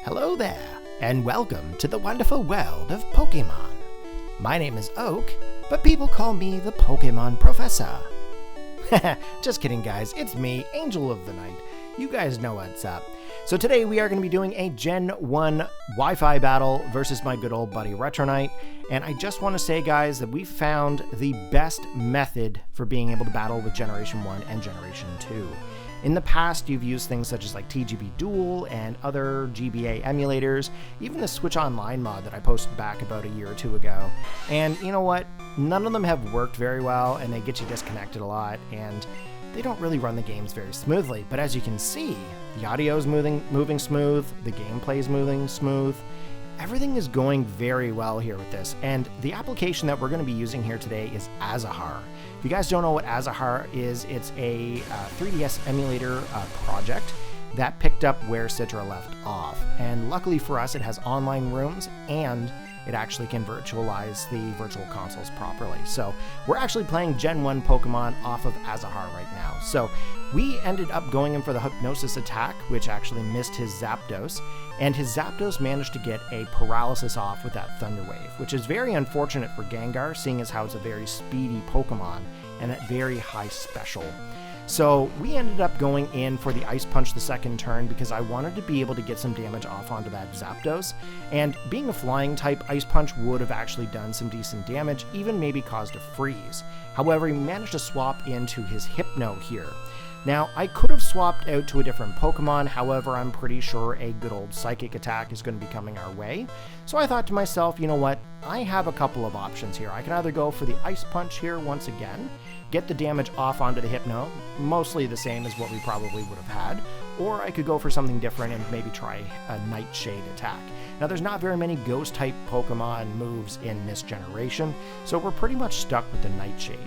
Hello there, and welcome to the wonderful world of Pokemon. My name is Oak, but people call me the Pokemon Professor. Just kidding, guys. It's me, Angel of the Night. You guys know what's up. So today we are going to be doing a Gen 1 Wi-Fi battle versus my good old buddy Retronyte. And I just want to say, guys, that we found the best method for being able to battle with Generation 1 and Generation 2. In the past, you've used things such as like TGB Duel and other GBA emulators, even the Switch Online mod that I posted back about a year or two ago. And you know what? None of them have worked very well, and they get you disconnected a lot, and they don't really run the games very smoothly. But as you can see, the audio is moving smooth, the gameplay is moving smooth. Everything is going very well here with this, and the application that we're going to be using here today is Azahar. If you guys don't know what Azahar is, it's a 3DS emulator project that picked up where Citra left off. And luckily for us, it has online rooms, and it actually can virtualize the virtual consoles properly. So we're actually playing Gen 1 Pokemon off of Azahar right now. So we ended up going in for the Hypnosis attack, which actually missed his Zapdos, and his Zapdos managed to get a paralysis off with that Thunder Wave, which is very unfortunate for Gengar, seeing as how it's a very speedy Pokemon and at very high special. So we ended up going in for the Ice Punch the second turn because I wanted to be able to get some damage off onto that Zapdos, and being a flying type, Ice Punch would have actually done some decent damage, even maybe caused a freeze. However, he managed to swap into his Hypno here. Now, I could have swapped out to a different Pokemon, however, I'm pretty sure a good old Psychic attack is going to be coming our way. So I thought to myself, you know what, I have a couple of options here. I can either go for the Ice Punch here once again, get the damage off onto the Hypno, mostly the same as what we probably would have had, or I could go for something different and maybe try a Nightshade attack. Now, there's not very many Ghost-type Pokemon moves in this generation, so we're pretty much stuck with the Nightshade.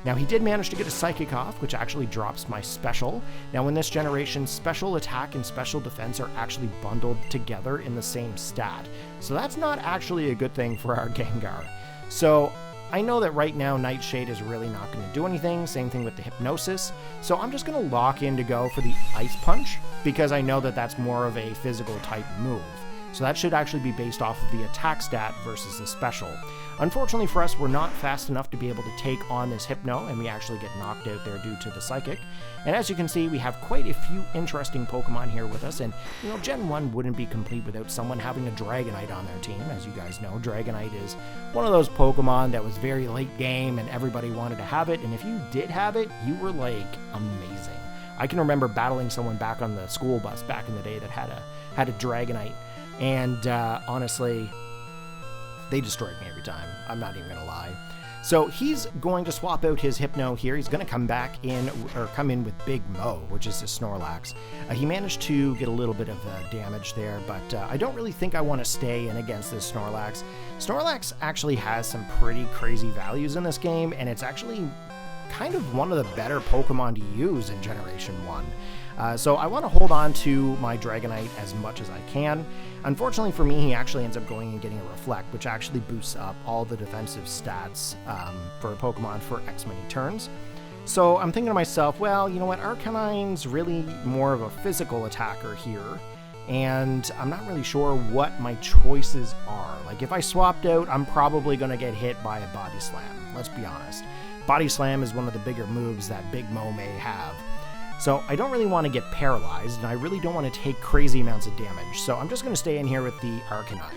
Now, he did manage to get a Psychic off, which actually drops my Special. Now, in this generation, Special Attack and Special Defense are actually bundled together in the same stat. So that's not actually a good thing for our Gengar. So I know that right now Nightshade is really not going to do anything, same thing with the Hypnosis. So I'm just going to lock in to go for the Ice Punch, because I know that that's more of a physical type move. So that should actually be based off of the attack stat versus the special. Unfortunately for us, we're not fast enough to be able to take on this Hypno, and we actually get knocked out there due to the Psychic. And as you can see, we have quite a few interesting Pokemon here with us, and you know, Gen 1 wouldn't be complete without someone having a Dragonite on their team. As you guys know, Dragonite is one of those Pokemon that was very late game and everybody wanted to have it, and if you did have it, you were like amazing. I can remember battling someone back on the school bus back in the day that had a Dragonite. And honestly, they destroyed me every time. I'm not even gonna lie. So he's going to swap out his Hypno here. He's going to come in with Big Mo, which is his Snorlax. He managed to get a little bit of damage there, but I don't really think I want to stay in against this Snorlax. Snorlax actually has some pretty crazy values in this game, and it's actually kind of one of the better Pokemon to use in Generation 1. So I want to hold on to my Dragonite as much as I can. Unfortunately for me, he actually ends up going and getting a Reflect, which actually boosts up all the defensive stats for a Pokemon for X many turns. So I'm thinking to myself, well, you know what, Arcanine's really more of a physical attacker here, and I'm not really sure what my choices are. Like, if I swapped out, I'm probably going to get hit by a Body Slam, let's be honest. Body Slam is one of the bigger moves that Big Mo may have. So I don't really want to get paralyzed, and I really don't want to take crazy amounts of damage, so I'm just going to stay in here with the Arcanine.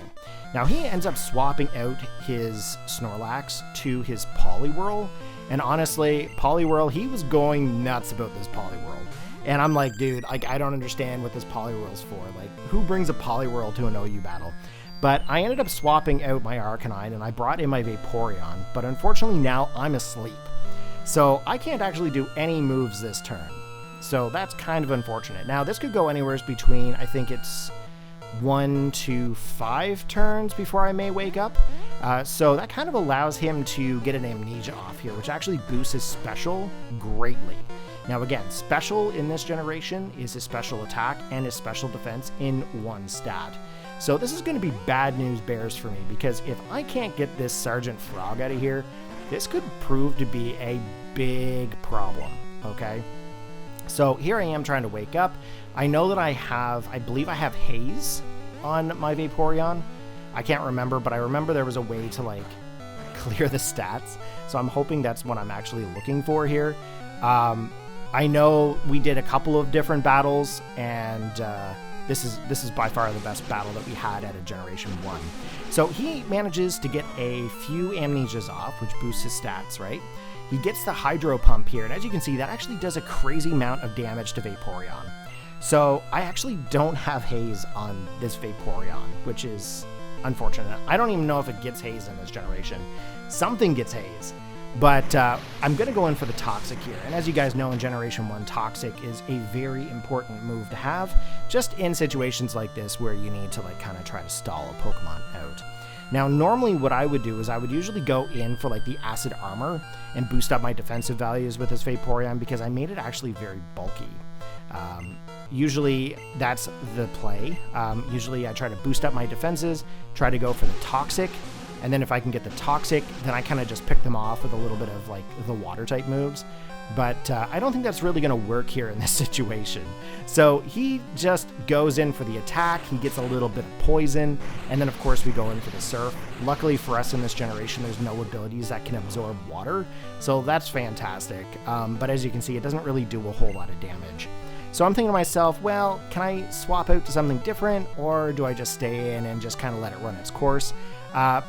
Now, he ends up swapping out his Snorlax to his Poliwhirl, and honestly, Poliwhirl, he was going nuts about this Poliwhirl. And I'm like, dude, I don't understand what this Poliwhirl's for. Like, who brings a Poliwhirl to an OU battle? But I ended up swapping out my Arcanine, and I brought in my Vaporeon, but unfortunately now I'm asleep. So I can't actually do any moves this turn. So that's kind of unfortunate. Now, this could go anywhere between, I think it's 1 to 5 turns before I may wake up. So that kind of allows him to get an Amnesia off here, which actually boosts his Special greatly. Now again, Special in this generation is his Special Attack and his Special Defense in one stat. So this is going to be bad news bears for me, because if I can't get this Sergeant Frog out of here, this could prove to be a big problem, okay? So here I am trying to wake up. I know that I believe I have Haze on my Vaporeon. I can't remember, but I remember there was a way to like clear the stats. So I'm hoping that's what I'm actually looking for here. I know we did a couple of different battles, and this is by far the best battle that we had at a Generation 1. So he manages to get a few amnesias off, which boosts his stats, right? He gets the Hydro Pump here, and as you can see, that actually does a crazy amount of damage to Vaporeon. So I actually don't have Haze on this Vaporeon, which is unfortunate. I don't even know if it gets Haze in this generation. Something gets Haze. But I'm going to go in for the Toxic here. And as you guys know, in Generation 1, Toxic is a very important move to have, just in situations like this where you need to like kind of try to stall a Pokemon out. Now, normally what I would do is I would usually go in for like the Acid Armor and boost up my defensive values with this Vaporeon because I made it actually very bulky. Usually that's the play. Usually I try to boost up my defenses, try to go for the Toxic, and then if I can get the Toxic, then I kind of just pick them off with a little bit of like the water type moves. But I don't think that's really going to work here in this situation. So he just goes in for the attack, he gets a little bit of poison, and then of course we go in for the Surf. Luckily for us in this generation, there's no abilities that can absorb water, so that's fantastic. But as you can see, it doesn't really do a whole lot of damage. So I'm thinking to myself, well, can I swap out to something different, or do I just stay in and just kind of let it run its course?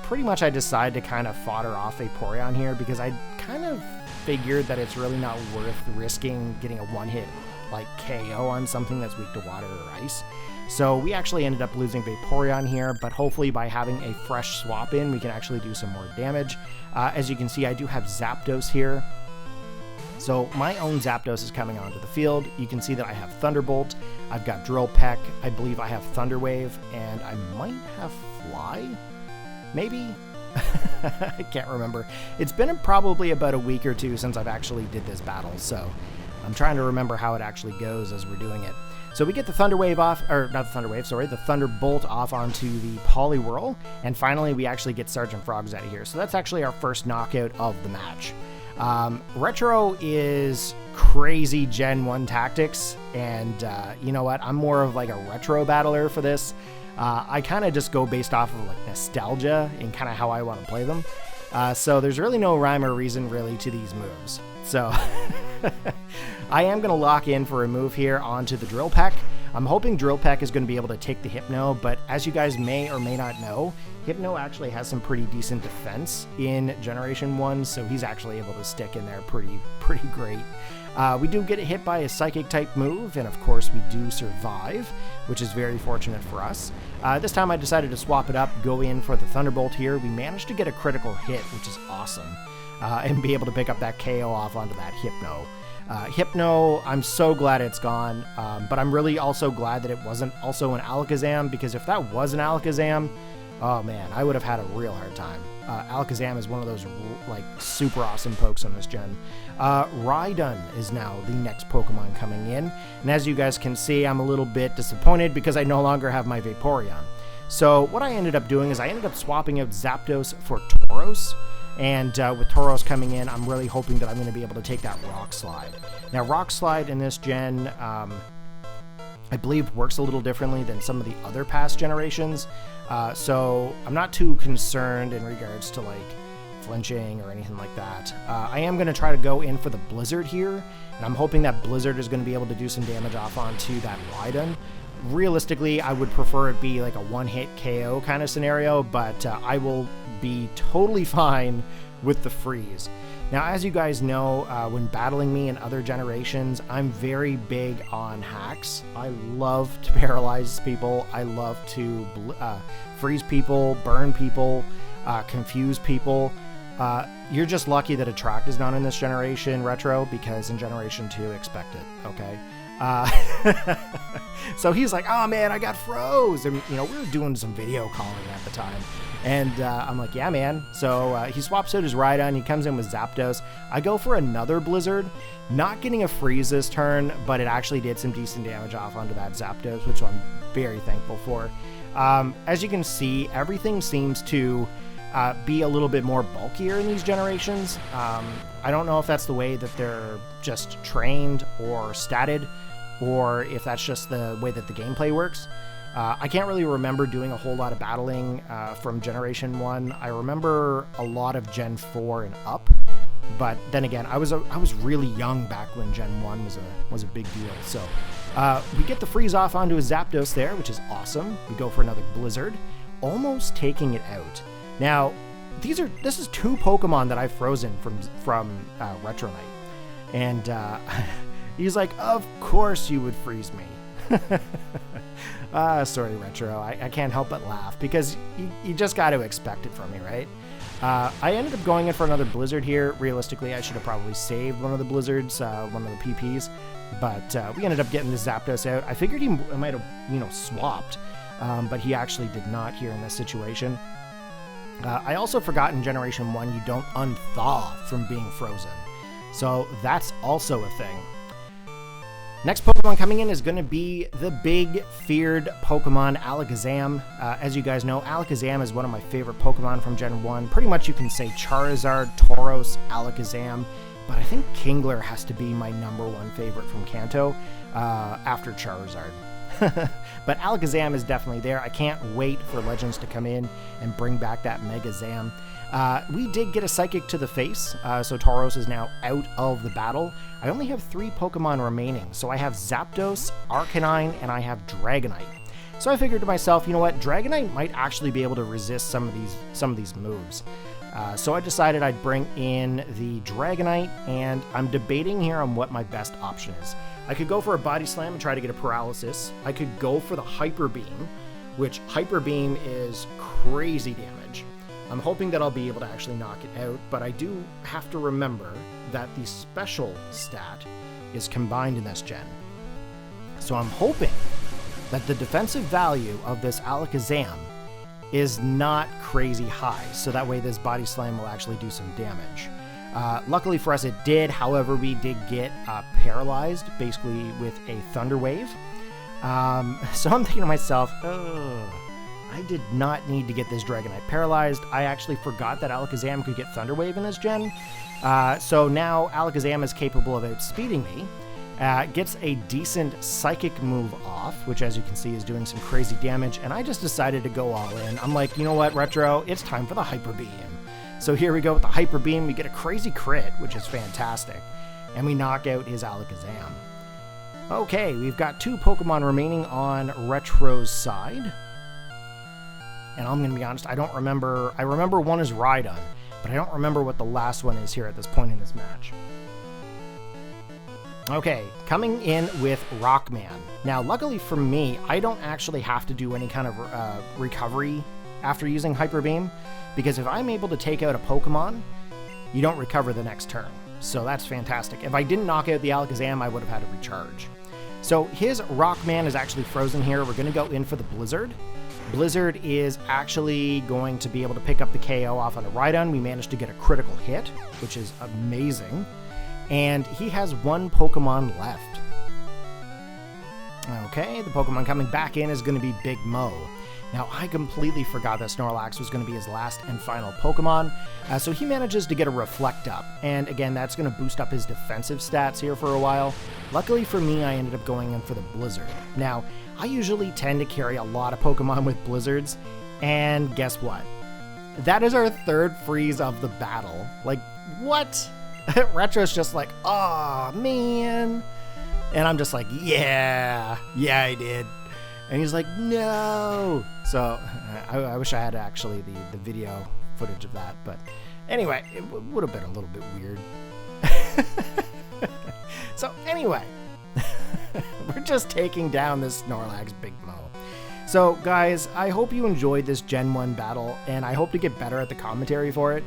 Pretty much I decide to kind of fodder off Vaporeon here because I kind of figured that it's really not worth risking getting a one-hit like KO on something that's weak to water or ice. So we actually ended up losing Vaporeon here, but hopefully by having a fresh swap in, we can actually do some more damage. As you can see, I do have Zapdos here. So my own Zapdos is coming onto the field. You can see that I have Thunderbolt, I've got Drill Peck, I believe I have Thunder Wave, and I might have Fly? Maybe? I can't remember. It's been probably about a week or two since I've actually did this battle, so I'm trying to remember how it actually goes as we're doing it. So we get the Thunder Wave off, or not the Thunder Wave, sorry, the Thunderbolt off onto the Poliwhirl, and finally we actually get Sergeant Frogs out of here. So that's actually our first knockout of the match. Retro is crazy Gen 1 tactics, and you know what, I'm more of like a retro battler for this. I kind of just go based off of like nostalgia and kind of how I want to play them. So there's really no rhyme or reason really to these moves. So I am going to lock in for a move here onto the Drill Peck. I'm hoping Drill Peck is going to be able to take the Hypno, but as you guys may or may not know, Hypno actually has some pretty decent defense in Generation 1, so he's actually able to stick in there pretty great. We do get hit by a Psychic type move, and of course we do survive, which is very fortunate for us. This time I decided to swap it up, go in for the Thunderbolt here. We managed to get a critical hit, which is awesome, and be able to pick up that KO off onto that Hypno. Hypno, I'm so glad it's gone, but I'm really also glad that it wasn't also an Alakazam, because if that was an Alakazam, oh man, I would have had a real hard time. Alakazam is one of those like super awesome pokes on this gen. Rhydon is now the next Pokemon coming in, and as you guys can see, I'm a little bit disappointed because I no longer have my Vaporeon. So what I ended up doing is I ended up swapping out Zapdos for Tauros, and with Tauros coming in, I'm really hoping that I'm going to be able to take that Rock Slide. Now Rock Slide in this gen, I believe works a little differently than some of the other past generations, so I'm not too concerned in regards to like flinching or anything like that. I am going to try to go in for the Blizzard here, and I'm hoping that Blizzard is going to be able to do some damage off onto that Rhydon. Realistically, I would prefer it be like a one-hit KO kind of scenario, but I will be totally fine with the freeze. Now, as you guys know, when battling me in other generations, I'm very big on hacks. I love to paralyze people. I love to freeze people, burn people, confuse people. You're just lucky that Attract is not in this generation, Retro, because in Generation 2, expect it, okay? So he's like, oh man, I got froze. And, you know, we were doing some video calling at the time. And I'm like, yeah, man. So he swaps out his Rhydon. He comes in with Zapdos. I go for another Blizzard. Not getting a freeze this turn, but it actually did some decent damage off onto that Zapdos, which I'm very thankful for. As you can see, everything seems to be a little bit more bulkier in these generations. I don't know if that's the way that they're just trained or statted, or if that's just the way that the gameplay works. I can't really remember doing a whole lot of battling from Generation 1. I remember a lot of Gen 4 and up, but then again, I was really young back when Gen 1 was a big deal. So we get the freeze off onto a Zapdos there, which is awesome. We go for another Blizzard, almost taking it out. Now, this is 2 Pokemon that I've frozen from Retronyte, and he's like, "Of course you would freeze me." Sorry, Retro. I can't help but laugh because you just got to expect it from me, right? I ended up going in for another Blizzard here. Realistically, I should have probably saved one of the Blizzards, one of the PPs, but we ended up getting the Zapdos out. I figured he might have, swapped, but he actually did not here in this situation. I also forgot in Generation 1 you don't unthaw from being frozen, so that's also a thing. Next Pokemon coming in is going to be the big feared Pokemon Alakazam. As you guys know, Alakazam is one of my favorite Pokemon from Gen 1. Pretty much you can say Charizard, Tauros, Alakazam, but I think Kingler has to be my #1 favorite from Kanto after Charizard. But Alakazam is definitely there. I can't wait for Legends to come in and bring back that Mega Zam. We did get a Psychic to the face, so Tauros is now out of the battle. I only have 3 Pokemon remaining, so I have Zapdos, Arcanine, and I have Dragonite. So I figured to myself, you know what, Dragonite might actually be able to resist some of these moves. So I decided I'd bring in the Dragonite, and I'm debating here on what my best option is. I could go for a Body Slam and try to get a Paralysis. I could go for the Hyper Beam, which Hyper Beam is crazy damage. I'm hoping that I'll be able to actually knock it out, but I do have to remember that the special stat is combined in this gen. So I'm hoping that the defensive value of this Alakazam is not crazy high, so that way this Body Slam will actually do some damage. Luckily for us it did, however we did get paralyzed, basically with a Thunder Wave. So I'm thinking to myself, I did not need to get this Dragonite paralyzed. I actually forgot that Alakazam could get Thunder Wave in this gen. So now Alakazam is capable of outspeeding me. Gets a decent Psychic move off, which as you can see is doing some crazy damage, and I just decided to go all in. I'm like, you know what, Retro, it's time for the Hyper Beam. So here we go with the Hyper Beam. We get a crazy crit, which is fantastic, and we knock out his Alakazam. Okay, we've got 2 Pokemon remaining on Retro's side. And I'm going to be honest, I don't remember. I remember one is Rhydon, but I don't remember what the last one is here at this point in this match. Okay, coming in with Rockman. Now, luckily for me, I don't actually have to do any kind of recovery after using Hyper Beam, because if I'm able to take out a Pokemon, you don't recover the next turn. So that's fantastic. If I didn't knock out the Alakazam, I would have had to recharge. So his Rockman is actually frozen here. We're going to go in for the Blizzard. Blizzard is actually going to be able to pick up the KO off on a Rhydon. We managed to get a critical hit, which is amazing. And he has 1 Pokemon left. Okay, the Pokemon coming back in is going to be Big Mo. Now, I completely forgot that Snorlax was going to be his last and final Pokemon, so he manages to get a Reflect Up, and again, that's going to boost up his defensive stats here for a while. Luckily for me, I ended up going in for the Blizzard. Now, I usually tend to carry a lot of Pokemon with Blizzards, and guess what? That is our 3rd freeze of the battle. Like, what? Retro's just like, aw, man. And I'm just like, yeah, I did. And he's like, no. So I wish I had actually the video footage of that. But anyway, it would have been a little bit weird. So anyway, we're just taking down this Snorlax Big Mo. So guys, I hope you enjoyed this Gen 1 battle, and I hope to get better at the commentary for it.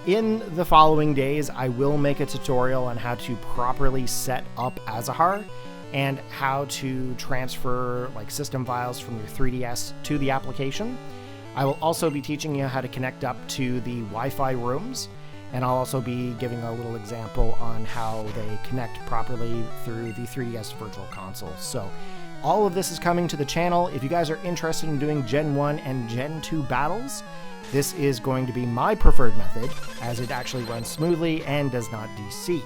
In the following days, I will make a tutorial on how to properly set up Azahar and how to transfer like system files from your 3DS to the application. I will also be teaching you how to connect up to the Wi-Fi rooms, and I'll also be giving a little example on how they connect properly through the 3DS Virtual Console. So all of this is coming to the channel. If you guys are interested in doing Gen 1 and Gen 2 battles, this is going to be my preferred method, as it actually runs smoothly and does not DC.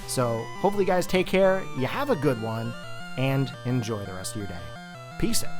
So hopefully you guys take care, you have a good one, and enjoy the rest of your day. Peace out.